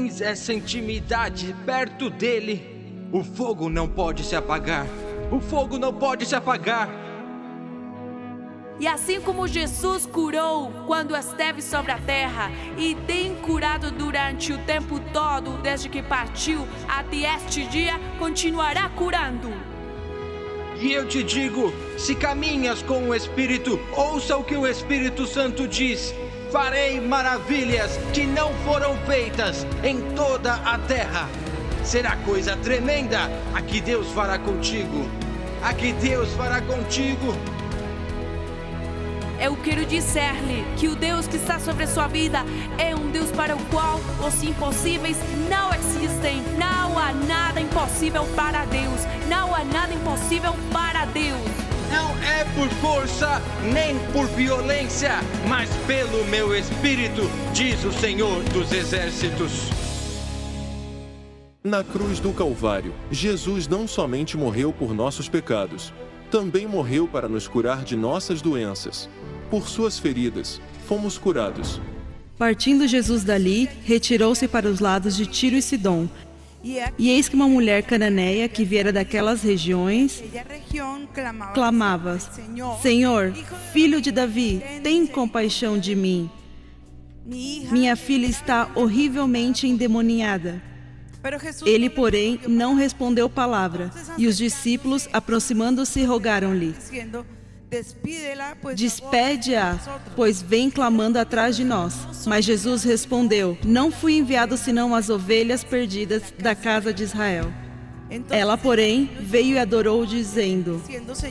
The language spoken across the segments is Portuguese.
tens essa intimidade perto dele, o fogo não pode se apagar. O fogo não pode se apagar. E assim como Jesus curou quando esteve sobre a terra e tem curado durante o tempo todo, desde que partiu até este dia, continuará curando. E eu te digo, se caminhas com o Espírito, ouça o que o Espírito Santo diz. Farei maravilhas que não foram feitas em toda a terra. Será coisa tremenda a que Deus fará contigo. A que Deus fará contigo. Eu quero dizer-lhe que o Deus que está sobre a sua vida é um Deus para o qual os impossíveis não existem. Não há nada impossível para Deus. Não há nada impossível para Deus. Não é por força, nem por violência, mas pelo meu Espírito, diz o Senhor dos Exércitos. Na cruz do Calvário, Jesus não somente morreu por nossos pecados, também morreu para nos curar de nossas doenças. Por suas feridas, fomos curados. Partindo Jesus dali, retirou-se para os lados de Tiro e Sidom. E eis que uma mulher cananeia que viera daquelas regiões clamava: Senhor, filho de Davi, tem compaixão de mim. Minha filha está horrivelmente endemoniada. Ele, porém, não respondeu palavra, e os discípulos, aproximando-se, rogaram-lhe: Despede-a, pois vem clamando atrás de nós. Mas Jesus respondeu: Não fui enviado senão às ovelhas perdidas da casa de Israel. Ela, porém, veio e adorou, dizendo: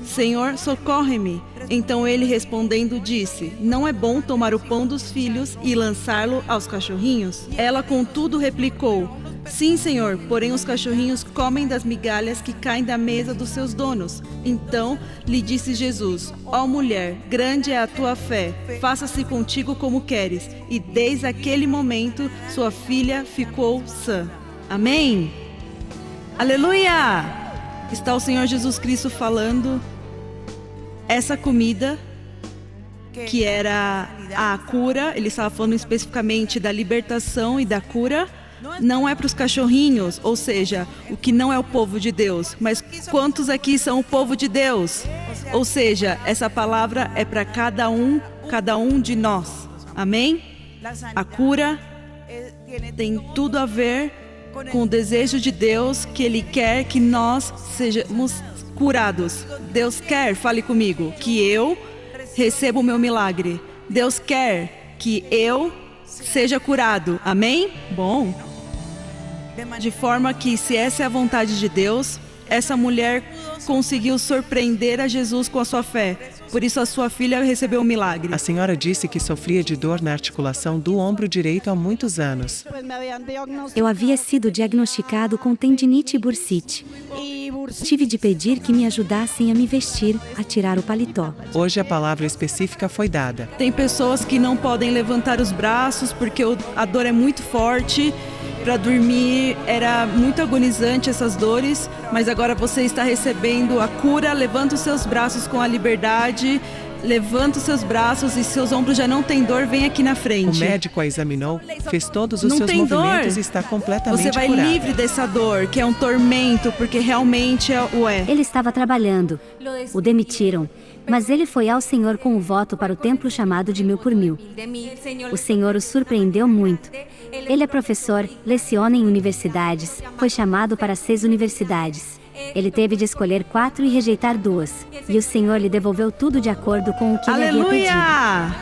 Senhor, socorre-me. Então ele, respondendo, disse: Não é bom tomar o pão dos filhos e lançá-lo aos cachorrinhos? Ela, contudo, replicou: Sim, Senhor, porém os cachorrinhos comem das migalhas que caem da mesa dos seus donos. Então lhe disse Jesus: Ó mulher, grande é a tua fé, faça-se contigo como queres. E desde aquele momento sua filha ficou sã. Amém? Aleluia! Está o Senhor Jesus Cristo falando. Essa comida, que era a cura, ele estava falando especificamente da libertação e da cura, não é para os cachorrinhos, ou seja, o que não é o povo de Deus. Mas quantos aqui são o povo de Deus? Ou seja, essa palavra é para cada um de nós. Amém? A cura tem tudo a ver com o desejo de Deus, que Ele quer que nós sejamos curados. Deus quer, fale comigo, que eu receba o meu milagre. Deus quer que eu seja curado. Amém? Bom. De forma que, se essa é a vontade de Deus, essa mulher conseguiu surpreender a Jesus com a sua fé. Por isso a sua filha recebeu o milagre. A senhora disse que sofria de dor na articulação do ombro direito há muitos anos. Eu havia sido diagnosticado com tendinite e bursite. Tive de pedir que me ajudassem a me vestir, a tirar o paletó. Hoje a palavra específica foi dada. Tem pessoas que não podem levantar os braços porque a dor é muito forte. Para dormir era muito agonizante essas dores, mas agora você está recebendo a cura. Levanta os seus braços com a liberdade, levanta os seus braços e seus ombros já não tem dor, vem aqui na frente. O médico a examinou, fez todos os não seus tem movimentos dor. E está completamente Você vai curada. livre dessa dor, que é um tormento, porque realmente o é. Ele estava trabalhando. O demitiram. Mas ele foi ao Senhor com o voto para o templo chamado de 1000 por 1000. O Senhor o surpreendeu muito. Ele é professor, leciona em universidades, foi chamado para 6 universidades. Ele teve de escolher 4 e rejeitar 2. E o Senhor lhe devolveu tudo de acordo com o que ele havia pedido. Aleluia!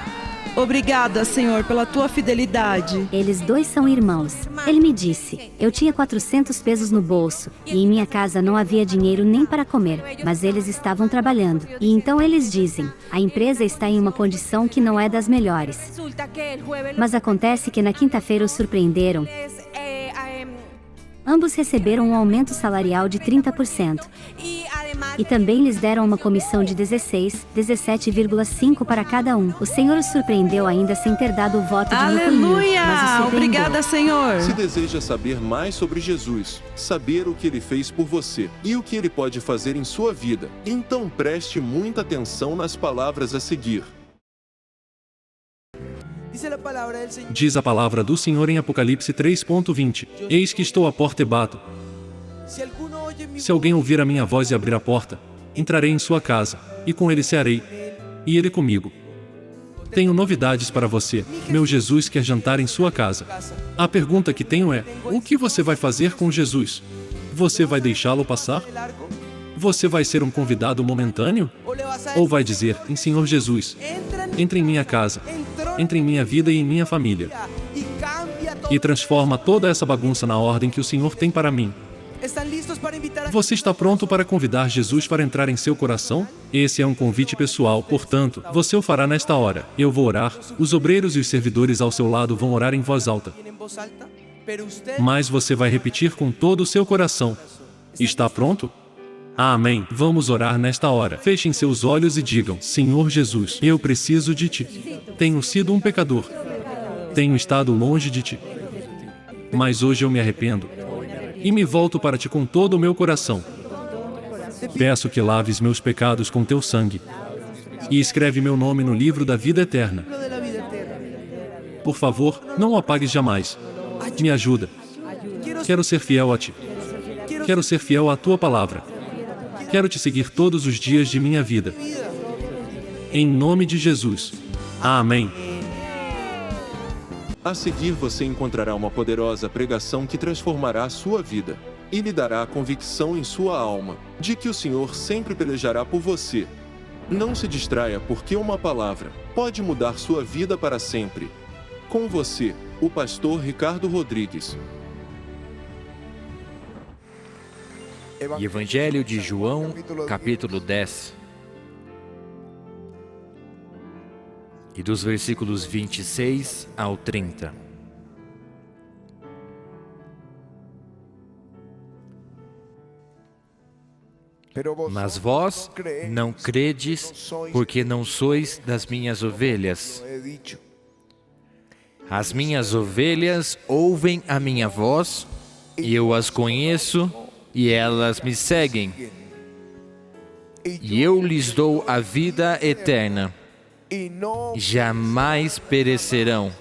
Obrigada, Senhor, pela tua fidelidade. Eles 2 são irmãos. Ele me disse: eu tinha 400 pesos no bolso, e em minha casa não havia dinheiro nem para comer, mas eles estavam trabalhando. E então eles dizem: a empresa está em uma condição que não é das melhores. Mas acontece que na quinta-feira os surpreenderam. Ambos receberam um aumento salarial de 30%. E também lhes deram uma comissão de 17,5 para cada um. O Senhor os surpreendeu ainda sem ter dado o voto de 1000 por 1000, Aleluia! mas os surpreendeu. Obrigada, Senhor. Se deseja saber mais sobre Jesus, saber o que Ele fez por você e o que Ele pode fazer em sua vida, então preste muita atenção nas palavras a seguir. Diz a palavra do Senhor em Apocalipse 3:20. Eis que estou à porta e bato. Se alguém ouvir a minha voz e abrir a porta, entrarei em sua casa, e com ele cearei, e ele comigo. Tenho novidades para você. Meu Jesus quer jantar em sua casa. A pergunta que tenho é: o que você vai fazer com Jesus? Você vai deixá-lo passar? Você vai ser um convidado momentâneo? Ou vai dizer: em Senhor Jesus, entre em minha casa, entre em minha vida e em minha família, e transforma toda essa bagunça na ordem que o Senhor tem para mim? Você está pronto para convidar Jesus para entrar em seu coração? Esse é um convite pessoal, portanto, você o fará nesta hora. Eu vou orar, os obreiros e os servidores ao seu lado vão orar em voz alta. Mas você vai repetir com todo o seu coração. Está pronto? Amém. Vamos orar nesta hora. Fechem seus olhos e digam: Senhor Jesus, eu preciso de Ti. Tenho sido um pecador. Tenho estado longe de Ti. Mas hoje eu me arrependo e me volto para Ti com todo o meu coração. Peço que laves meus pecados com Teu sangue e escreve meu nome no livro da vida eterna. Por favor, não o apagues jamais. Me ajuda. Quero ser fiel a Ti. Quero ser fiel à Tua palavra. Quero Te seguir todos os dias de minha vida. Em nome de Jesus. Amém. A seguir você encontrará uma poderosa pregação que transformará a sua vida e lhe dará a convicção em sua alma de que o Senhor sempre pelejará por você. Não se distraia, porque uma palavra pode mudar sua vida para sempre. Com você, o pastor Ricardo Rodrigues. Evangelho de João, capítulo 10. E dos versículos 26 ao 30. Mas vós não credes, porque não sois das minhas ovelhas. As minhas ovelhas ouvem a minha voz, e eu as conheço, e elas me seguem. E eu lhes dou a vida eterna. Jamais perecerão,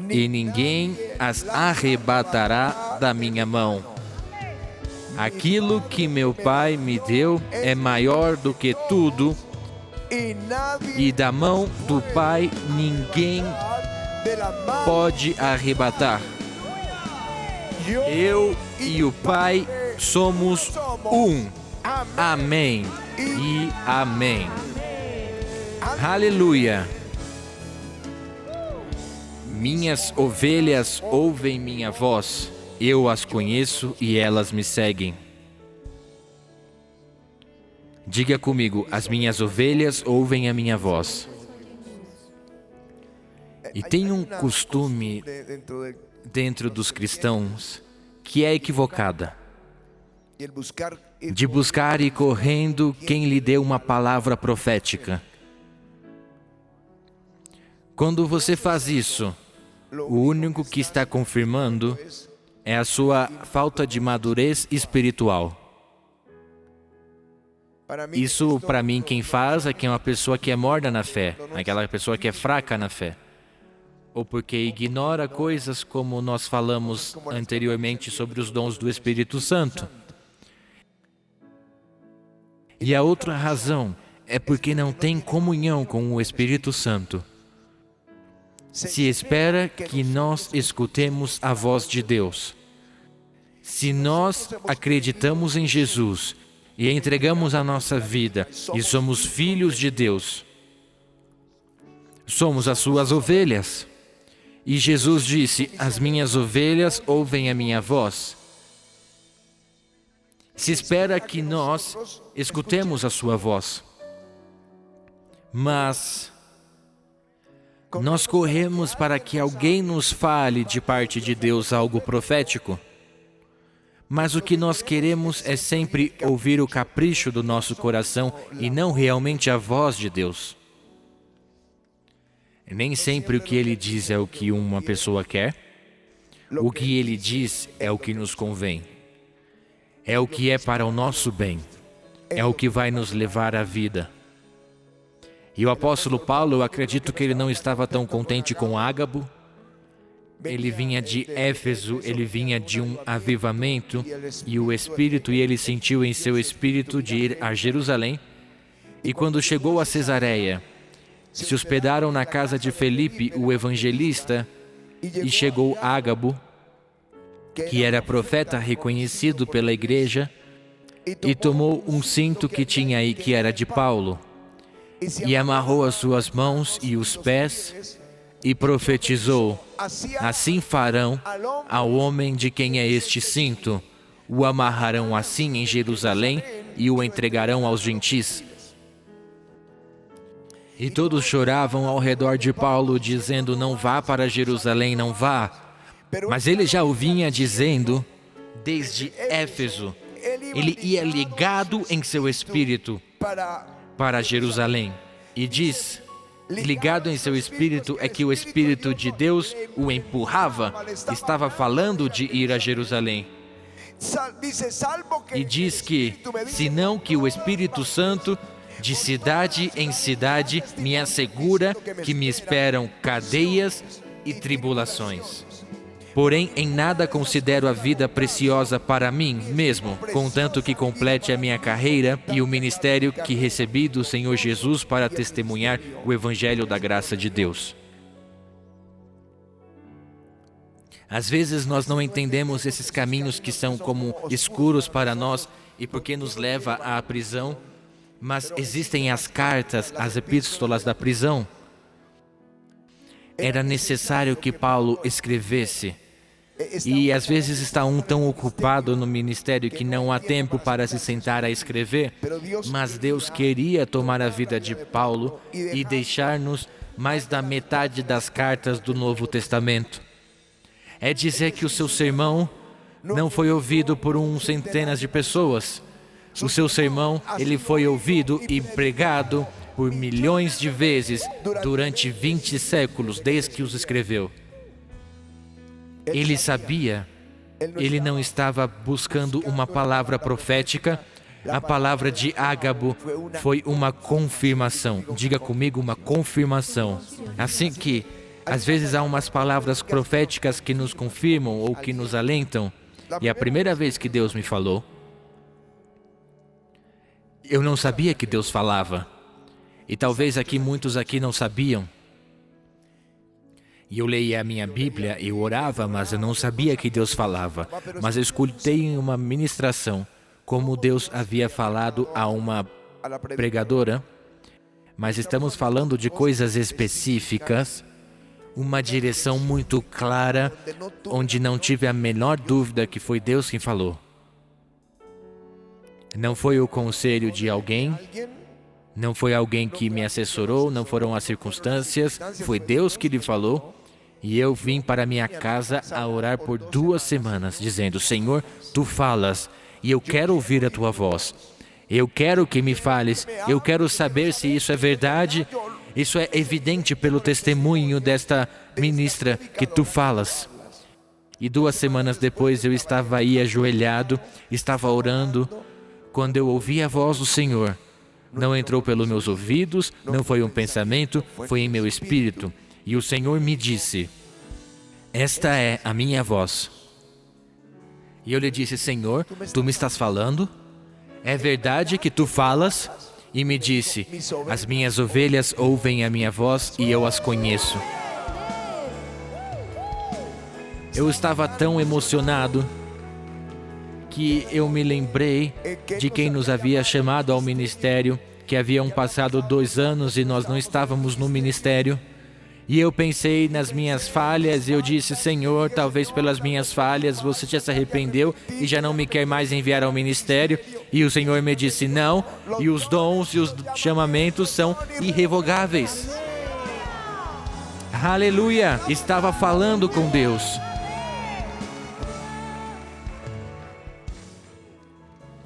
e ninguém as arrebatará da minha mão. Aquilo que meu Pai me deu é maior do que tudo, e da mão do Pai ninguém pode arrebatar. Eu e o Pai somos um. Amém e amém. Aleluia! Minhas ovelhas ouvem minha voz, eu as conheço e elas me seguem. Diga comigo: as minhas ovelhas ouvem a minha voz. E tem um costume dentro dos cristãos que é equivocada, de buscar ir correndo quem lhe deu uma palavra profética. Quando você faz isso, o único que está confirmando é a sua falta de madurez espiritual. Isso, para mim, quem faz é quem é uma pessoa que é morna na fé, aquela pessoa que é fraca na fé. Ou porque ignora coisas como nós falamos anteriormente sobre os dons do Espírito Santo. E a outra razão é porque não tem comunhão com o Espírito Santo. Se espera que nós escutemos a voz de Deus. Se nós acreditamos em Jesus e entregamos a nossa vida e somos filhos de Deus, somos as suas ovelhas. E Jesus disse: as minhas ovelhas ouvem a minha voz. Se espera que nós escutemos a sua voz. Mas nós corremos para que alguém nos fale de parte de Deus algo profético. Mas o que nós queremos é sempre ouvir o capricho do nosso coração e não realmente a voz de Deus. Nem sempre o que Ele diz é o que uma pessoa quer. O que Ele diz é o que nos convém. É o que é para o nosso bem. É o que vai nos levar à vida. E o apóstolo Paulo, eu acredito que ele não estava tão contente com Ágabo, ele vinha de Éfeso, ele vinha de um avivamento, e o Espírito, e ele sentiu em seu espírito de ir a Jerusalém. E quando chegou a Cesareia, se hospedaram na casa de Felipe, o evangelista, e chegou Ágabo, que era profeta reconhecido pela igreja, e tomou um cinto que tinha aí, que era de Paulo, e amarrou as suas mãos e os pés, e profetizou: assim farão ao homem de quem é este cinto, o amarrarão assim em Jerusalém e o entregarão aos gentis. E todos choravam ao redor de Paulo, dizendo: não vá para Jerusalém, não vá. Mas ele já o vinha dizendo desde Éfeso. Ele ia ligado em seu espírito para Jerusalém. E diz, ligado em seu espírito, é que o Espírito de Deus o empurrava, estava falando de ir a Jerusalém. E diz que, senão que o Espírito Santo, de cidade em cidade, me assegura que me esperam cadeias e tribulações. Porém, em nada considero a vida preciosa para mim mesmo, contanto que complete a minha carreira e o ministério que recebi do Senhor Jesus para testemunhar o Evangelho da graça de Deus. Às vezes nós não entendemos esses caminhos que são como escuros para nós e porque nos leva à prisão, mas existem as cartas, as epístolas da prisão. Era necessário que Paulo escrevesse. E às vezes está tão ocupado no ministério que não há tempo para se sentar a escrever, mas Deus queria tomar a vida de Paulo e deixar-nos mais da metade das cartas do Novo Testamento. É dizer que o seu sermão não foi ouvido por centenas de pessoas. O seu sermão, ele foi ouvido e pregado por milhões de vezes durante 20 séculos, desde que os escreveu. Ele sabia, ele não estava buscando uma palavra profética. A palavra de Ágabo foi uma confirmação. Diga comigo, uma confirmação. Assim que, às vezes há umas palavras proféticas que nos confirmam ou que nos alentam. E a primeira vez que Deus me falou, eu não sabia que Deus falava. E talvez muitos aqui não sabiam. E eu leia a minha Bíblia, eu orava, mas eu não sabia que Deus falava. Mas eu escutei em uma ministração como Deus havia falado a uma pregadora. Mas estamos falando de coisas específicas, uma direção muito clara, onde não tive a menor dúvida que foi Deus quem falou. Não foi o conselho de alguém, não foi alguém que me assessorou, não foram as circunstâncias, foi Deus que lhe falou. E eu vim para minha casa a orar por 2 semanas, dizendo: Senhor, Tu falas, e eu quero ouvir a Tua voz. Eu quero que me fales, eu quero saber se isso é verdade. Isso é evidente pelo testemunho desta ministra que Tu falas. E 2 semanas depois eu estava aí ajoelhado, estava orando, quando eu ouvi a voz do Senhor. Não entrou pelos meus ouvidos, não foi um pensamento, foi em meu espírito. E o Senhor me disse: esta é a minha voz. E eu lhe disse: Senhor, Tu me estás falando? É verdade que Tu falas? E me disse: as minhas ovelhas ouvem a minha voz e eu as conheço. Eu estava tão emocionado que eu me lembrei de quem nos havia chamado ao ministério, que haviam passado 2 anos e nós não estávamos no ministério. E eu pensei nas minhas falhas e eu disse: Senhor, talvez pelas minhas falhas você já se arrependeu e já não me quer mais enviar ao ministério. E o Senhor me disse: não, e os dons e os chamamentos são irrevogáveis. Aleluia! Estava falando com Deus.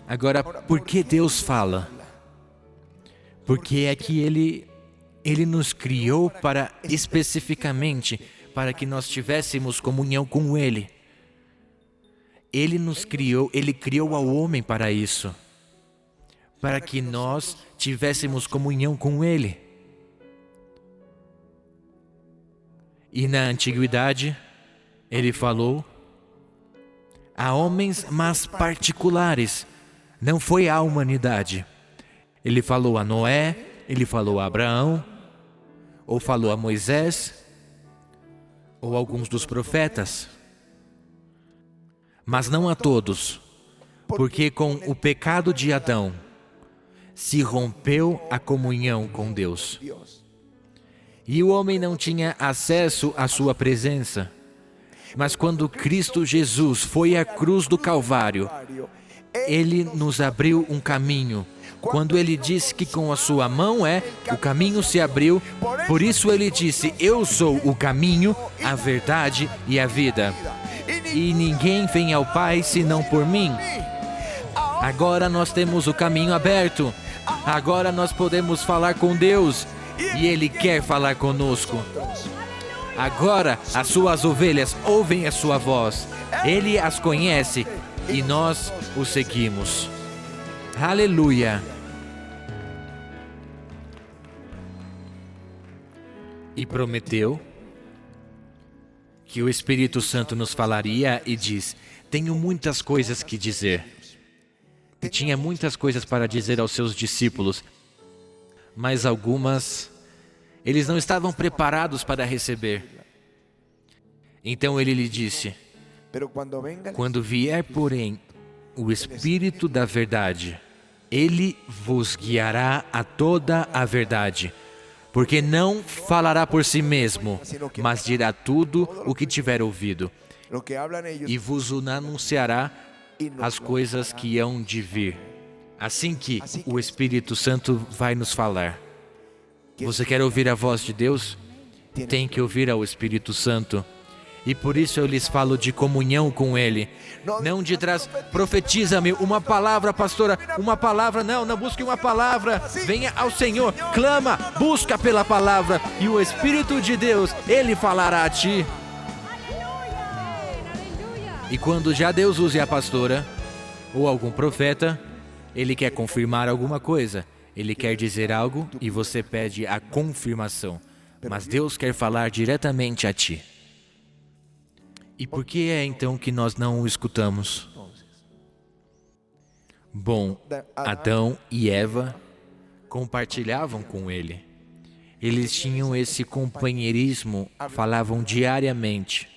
Agora, por que Deus fala? Porque é que Ele nos criou especificamente para que nós tivéssemos comunhão com Ele. Ele nos criou, Ele criou ao homem para isso. Para que nós tivéssemos comunhão com Ele. E na antiguidade, Ele falou a homens mais particulares, não foi à humanidade. Ele falou a Noé, ele falou a Abraão, ou falou a Moisés, ou alguns dos profetas, mas não a todos, porque com o pecado de Adão se rompeu a comunhão com Deus. E o homem não tinha acesso à sua presença. Mas quando Cristo Jesus foi à cruz do Calvário, Ele nos abriu um caminho. Quando Ele disse que com a sua mão o caminho se abriu, por isso Ele disse, eu sou o caminho, a verdade e a vida. E ninguém vem ao Pai senão por mim. Agora nós temos o caminho aberto. Agora nós podemos falar com Deus. E Ele quer falar conosco. Agora as suas ovelhas ouvem a sua voz. Ele as conhece e nós o seguimos. Aleluia! E prometeu que o Espírito Santo nos falaria e diz, tenho muitas coisas que dizer. E tinha muitas coisas para dizer aos seus discípulos, mas algumas eles não estavam preparados para receber. Então ele lhe disse, quando vier, porém, o Espírito da verdade, ele vos guiará a toda a verdade, porque não falará por si mesmo, mas dirá tudo o que tiver ouvido, e vos anunciará as coisas que hão de vir. Assim que o Espírito Santo vai nos falar. Você quer ouvir a voz de Deus? Tem que ouvir ao Espírito Santo. E por isso eu lhes falo de comunhão com Ele. Não de trás, profetiza-me uma palavra, pastora, uma palavra, não busque uma palavra. Venha ao Senhor, clama, busca pela palavra. E o Espírito de Deus, Ele falará a ti. E quando já Deus use a pastora, ou algum profeta, Ele quer confirmar alguma coisa. Ele quer dizer algo e você pede a confirmação. Mas Deus quer falar diretamente a ti. E por que é então que nós não o escutamos? Bom, Adão e Eva compartilhavam com ele. Eles tinham esse companheirismo, falavam diariamente.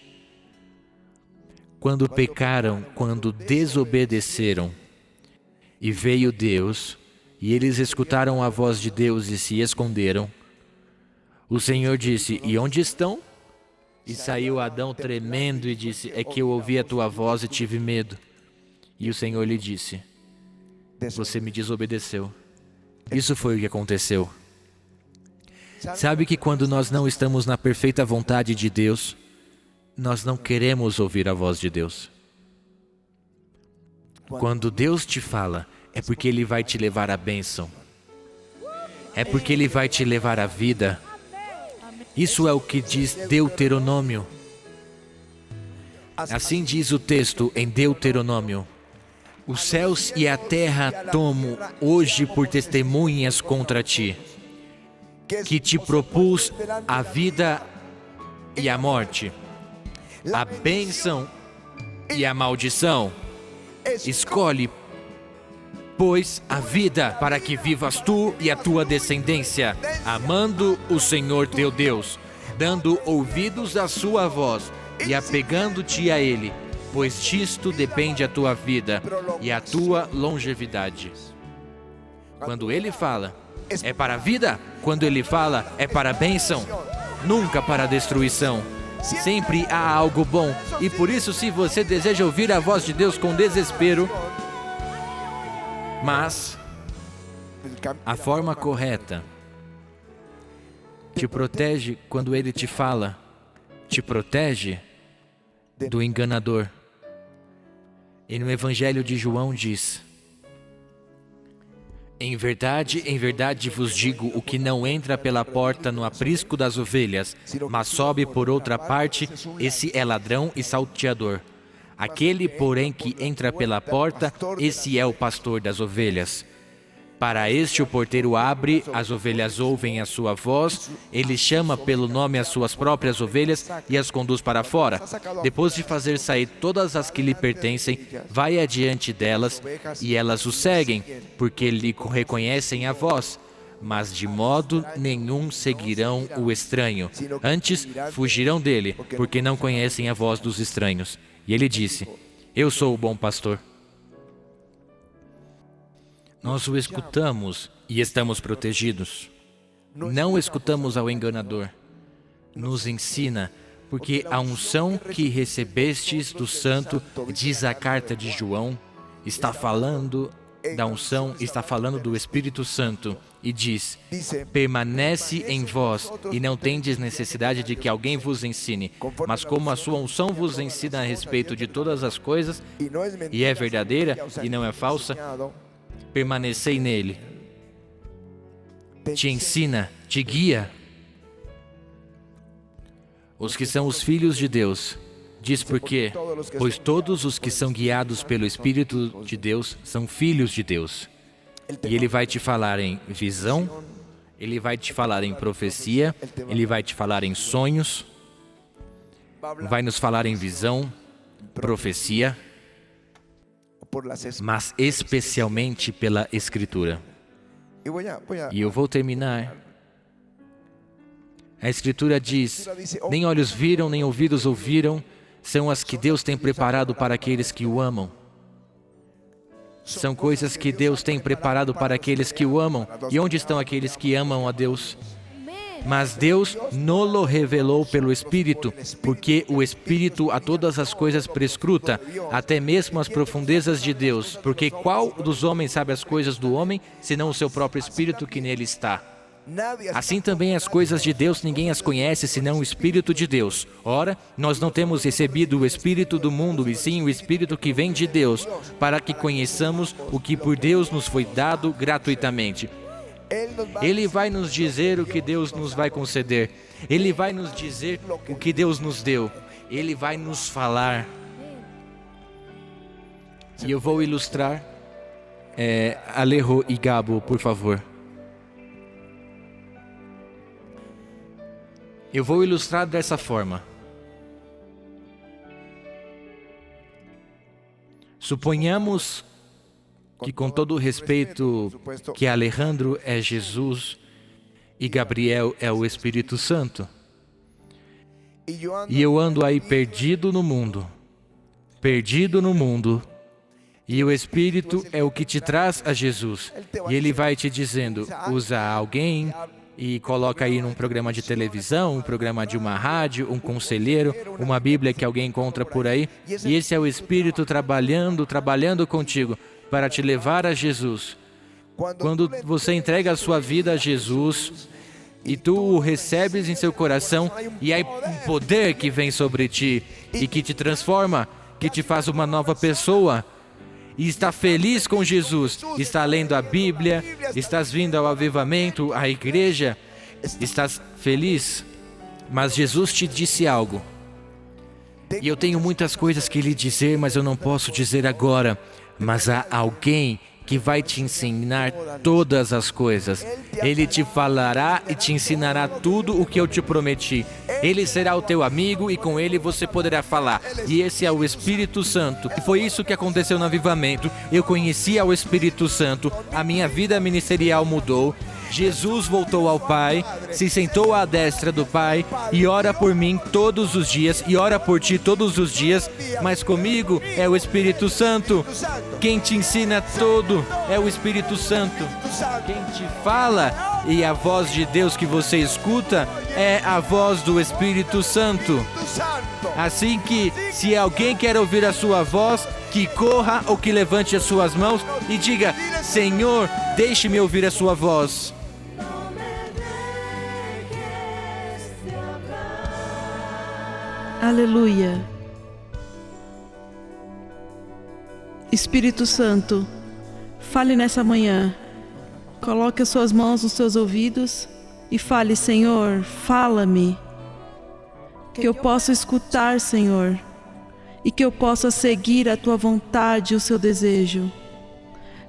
Quando pecaram, quando desobedeceram, e veio Deus, e eles escutaram a voz de Deus e se esconderam, o Senhor disse, e onde estão? E saiu Adão tremendo e disse, é que eu ouvi a tua voz e tive medo. E o Senhor lhe disse, você me desobedeceu. Isso foi o que aconteceu. Sabe que quando nós não estamos na perfeita vontade de Deus, nós não queremos ouvir a voz de Deus. Quando Deus te fala, é porque Ele vai te levar à bênção. É porque Ele vai te levar à vida. Isso é o que diz Deuteronômio. Assim diz o texto em Deuteronômio. Os céus e a terra tomo hoje por testemunhas contra ti, que te propus a vida e a morte, a bênção e a maldição. Escolhe, pois, a vida para que vivas tu e a tua descendência, amando o Senhor teu Deus, dando ouvidos à sua voz e apegando-te a Ele, pois disto depende a tua vida e a tua longevidade. Quando Ele fala, é para a vida. Quando Ele fala, é para a bênção, nunca para a destruição. Sempre há algo bom. E por isso, se você deseja ouvir a voz de Deus com desespero, mas a forma correta te protege quando Ele te fala, te protege do enganador. E no Evangelho de João diz, em verdade vos digo, o que não entra pela porta no aprisco das ovelhas, mas sobe por outra parte, esse é ladrão e salteador. Aquele, porém, que entra pela porta, esse é o pastor das ovelhas. Para este o porteiro abre, as ovelhas ouvem a sua voz, ele chama pelo nome as suas próprias ovelhas e as conduz para fora. Depois de fazer sair todas as que lhe pertencem, vai adiante delas e elas o seguem, porque lhe reconhecem a voz. Mas de modo nenhum seguirão o estranho. Antes, fugirão dele, porque não conhecem a voz dos estranhos. E ele disse: Eu sou o bom pastor. Nós o escutamos e estamos protegidos. Não escutamos ao enganador. Nos ensina, porque a unção que recebestes do Santo, diz a carta de João, está falando da unção, está falando do Espírito Santo. E diz: permanece em vós, e não tendes necessidade de que alguém vos ensine. Mas como a sua unção vos ensina a respeito de todas as coisas, e é verdadeira e não é falsa, permanecei nele. Te ensina, te guia. Os que são os filhos de Deus. Diz por quê? Pois todos os que são guiados pelo Espírito de Deus são filhos de Deus. E ele vai te falar em visão, ele vai te falar em profecia, ele vai te falar em sonhos, vai nos falar em visão, profecia, mas especialmente pela Escritura. E eu vou terminar. A Escritura diz: nem olhos viram, nem ouvidos ouviram, são as que Deus tem preparado para aqueles que o amam. São coisas que Deus tem preparado para aqueles que o amam. E onde estão aqueles que amam a Deus? Mas Deus nolo revelou pelo Espírito, porque o Espírito a todas as coisas prescruta, até mesmo as profundezas de Deus. Porque qual dos homens sabe as coisas do homem, senão o seu próprio Espírito que nele está? Assim também as coisas de Deus ninguém as conhece, senão o Espírito de Deus. Ora, nós não temos recebido o Espírito do mundo, e sim o Espírito que vem de Deus, para que conheçamos o que por Deus nos foi dado gratuitamente. Ele vai nos dizer o que Deus nos vai conceder. Ele vai nos dizer o que Deus nos deu. Ele vai nos falar. E eu vou ilustrar. Alejo e Gabo, por favor. Eu vou ilustrar dessa forma. Suponhamos que, com todo o respeito, que Alejandro é Jesus e Gabriel é o Espírito Santo. E eu ando aí perdido no mundo. E o Espírito é o que te traz a Jesus. E ele vai te dizendo: usa alguém e coloca aí num programa de televisão, um programa de uma rádio, um conselheiro, uma Bíblia que alguém encontra por aí. E esse é o Espírito trabalhando contigo para te levar a Jesus. Quando você entrega a sua vida a Jesus e tu o recebes em seu coração, e há um poder que vem sobre ti e que te transforma, que te faz uma nova pessoa. E está feliz com Jesus, está lendo a Bíblia, estás vindo ao avivamento, à igreja, estás feliz, mas Jesus te disse algo. E eu tenho muitas coisas que lhe dizer, mas eu não posso dizer agora. Mas há alguém que vai te ensinar todas as coisas. Ele te falará e te ensinará tudo o que eu te prometi. Ele será o teu amigo e com ele você poderá falar. E esse é o Espírito Santo. E foi isso que aconteceu no avivamento. Eu conheci ao Espírito Santo, a minha vida ministerial mudou. Jesus voltou ao Pai, se sentou à destra do Pai e ora por mim todos os dias e ora por ti todos os dias, mas comigo é o Espírito Santo. Quem te ensina tudo é o Espírito Santo. Quem te fala e a voz de Deus que você escuta é a voz do Espírito Santo. Assim que, se alguém quer ouvir a sua voz, que corra ou que levante as suas mãos e diga: Senhor, deixe-me ouvir a sua voz. Aleluia. Espírito Santo, fale nessa manhã. Coloque as suas mãos nos seus ouvidos e fale: Senhor, fala-me. Que eu possa escutar, Senhor, e que eu possa seguir a tua vontade e o seu desejo.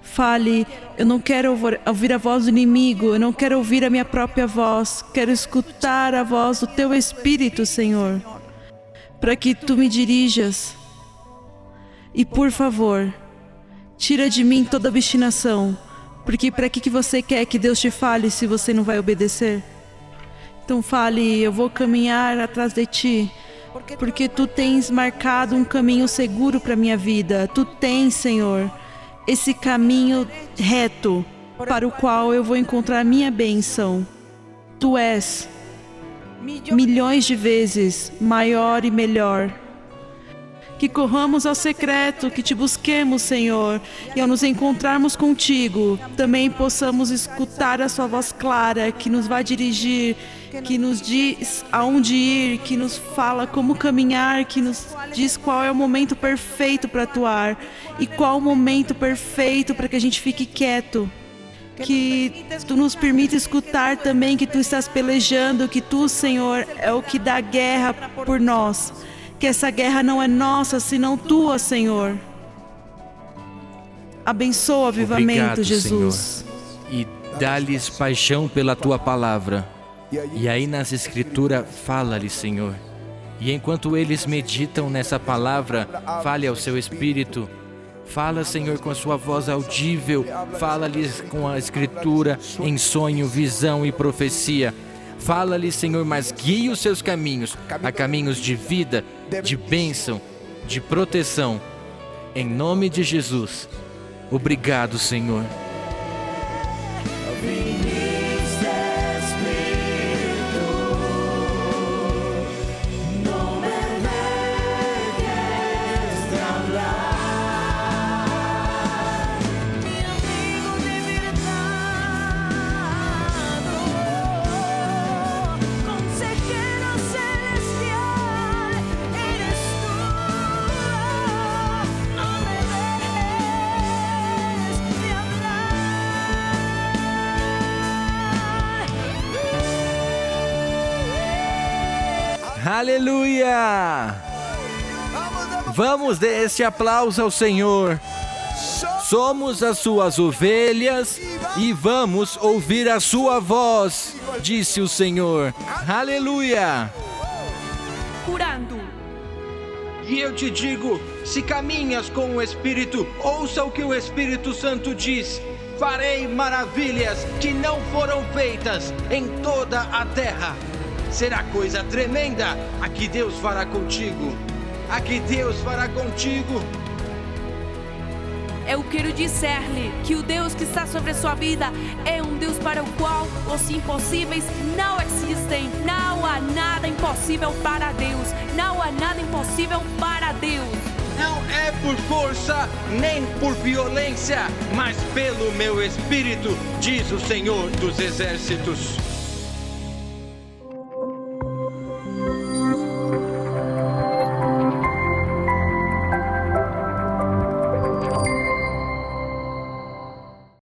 Fale, eu não quero ouvir a voz do inimigo, eu não quero ouvir a minha própria voz, quero escutar a voz do Teu Espírito, Senhor, para que Tu me dirijas. E por favor, tira de mim toda obstinação, porque para que você quer que Deus te fale se você não vai obedecer? Então fale, eu vou caminhar atrás de Ti, porque Tu tens marcado um caminho seguro para a minha vida. Tu tens, Senhor, esse caminho reto para o qual eu vou encontrar minha bênção. Tu és milhões de vezes maior e melhor. Que corramos ao secreto, que Te busquemos, Senhor, e ao nos encontrarmos Contigo, também possamos escutar a Sua voz clara, que nos vai dirigir, que nos diz aonde ir, que nos fala como caminhar, que nos diz qual é o momento perfeito para atuar e qual o momento perfeito para que a gente fique quieto. Que Tu nos permita escutar também que Tu estás pelejando, que Tu, Senhor, é o que dá guerra por nós. Que essa guerra não é nossa, senão Tua, Senhor. Abençoa o avivamento, Obrigado, Jesus. Senhor. E dá-lhes paixão pela Tua palavra. E aí nas Escrituras, fala-lhes, Senhor. E enquanto eles meditam nessa palavra, fale ao seu espírito. Fala, Senhor, com a Sua voz audível. Fala-lhes com a Escritura em sonho, visão e profecia. Fala-lhe, Senhor, mas guie os seus caminhos a caminhos de vida, de bênção, de proteção. Em nome de Jesus. Obrigado, Senhor. Aleluia! Vamos dar este aplauso ao Senhor. Somos as Suas ovelhas e vamos ouvir a Sua voz, disse o Senhor. Aleluia! Curando. E eu te digo, se caminhas com o Espírito, ouça o que o Espírito Santo diz. Farei maravilhas que não foram feitas em toda a terra. Será coisa tremenda a que Deus fará contigo. A que Deus fará contigo. Eu quero dizer-lhe que o Deus que está sobre a sua vida é um Deus para o qual os impossíveis não existem. Não há nada impossível para Deus. Não há nada impossível para Deus. Não é por força, nem por violência, mas pelo meu Espírito, diz o Senhor dos Exércitos.